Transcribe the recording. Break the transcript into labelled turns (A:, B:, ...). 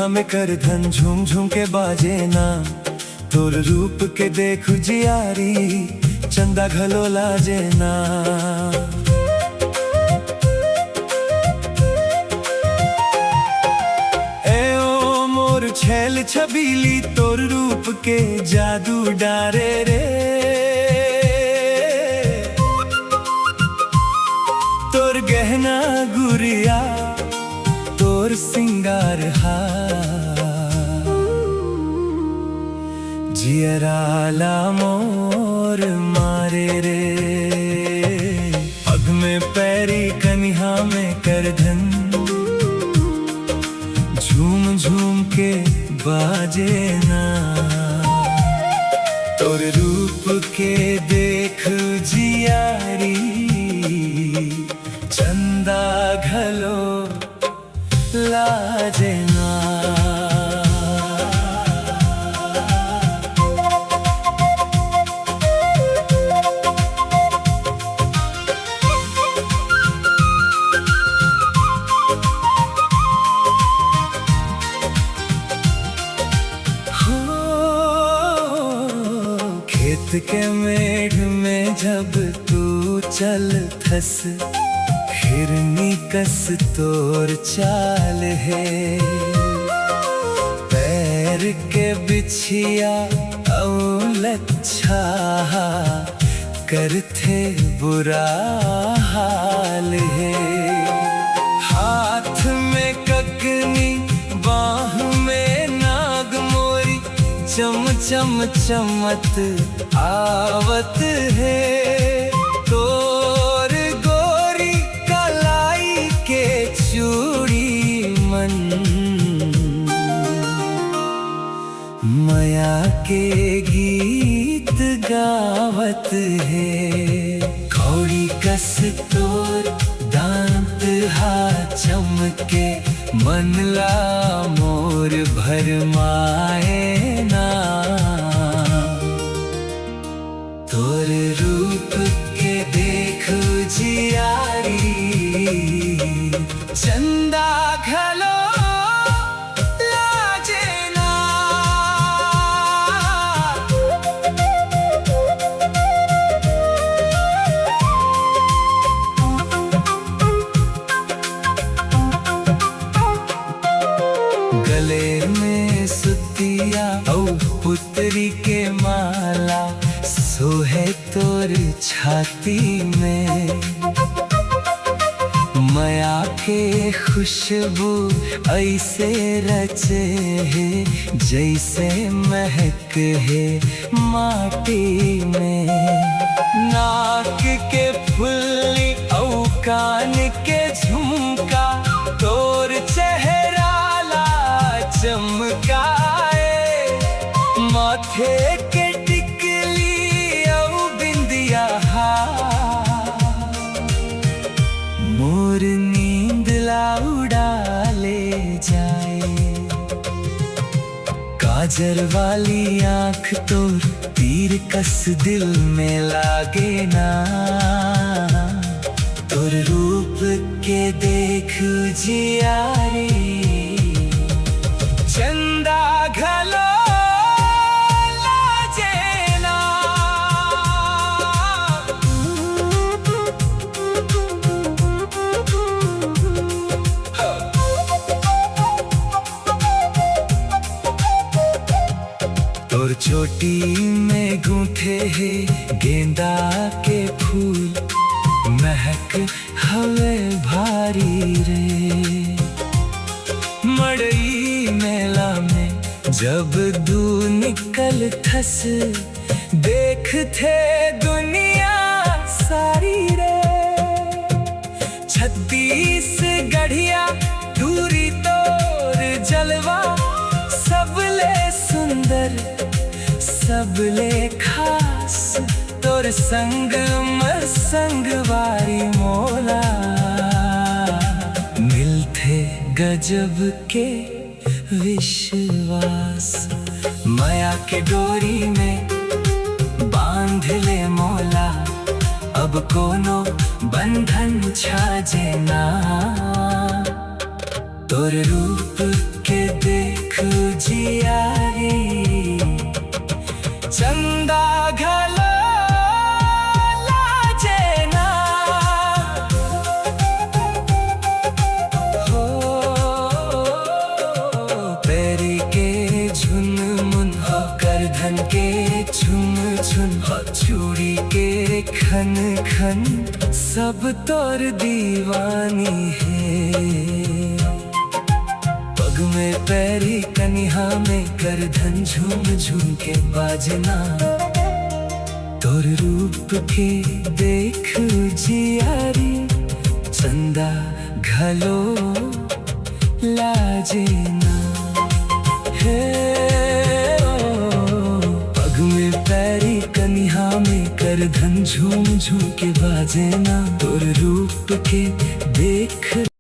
A: कनिहा में कर धन झूम झूम के बाजे ना। तोर रूप के देखु जियारी चंदा घलो लाजे ना। ए ओ मोर छैल छबीली तोर रूप के जादू डारे रे। तोर गहना गुरिया तोर सिंगार जियराला मोर मारे रे। पग में पैरी कनिहा में कर धन झूम झूम के बाजे ना। तोर रूप के देख जियारी चंदा घलो लाजे ना। खेत के मेढ़ में जब तू चल थस हिरनी कस तोर चाल है। पैर के बिछिया औ लच्छा करथे बुरा हाल है। हाथ में ककनी बाह में नाग मोरी चम चम चमत आवत है। तोर गोरी कलाई के चूड़ी मन माया के गीत गावत है। कौड़ी कस तोर दांत हा चमके मनला मोर भरमाए ना। तोर रूप के देखो जियारी चंदा घलो लाजे ना। गले में सुतिया औ पुतरी के माला सोहे तोर छाती में। माया के खुशबू ऐसे रचे है जैसे महक है माटी में। नाक के फुल्ली औ कान के झुमका तोर चेहरा ला चमकाए। माथे के टिकली औ बिंदिया मोर नींद ला उड़ा ले जाए। काजर वाली आँख तोर तीर कस दिल में लागे ना। तोर रूप के देख जियारी चंदा घलो लाजे ना। तोर चोटी में गूंथे है गेंदा के फूल महक हवे भारी रे। मड़ई मेला में जब दू निकल थस देख थे दुनिया सारी रे। 36 गढ़िया दूरी तोर जलवा सबले सुंदर सबले खास। तोर संग संगवारी मोला मिलथे गजब के विश्वास। माया के डोरी में बांध ले मोला अब कोनो बंधन छाजे ना। तोर रूप के दे चूड़ी के खन खन सब तोर दीवानी है। पग में पैरी कनिहा में करधन झूम झूम के बाजना। तोर रूप के देख जियारी चंदा घलो लाजे ना हे। पग में पैरी कनिहा में करधन झूम झूम के बाजे ना। तोर रूप के देख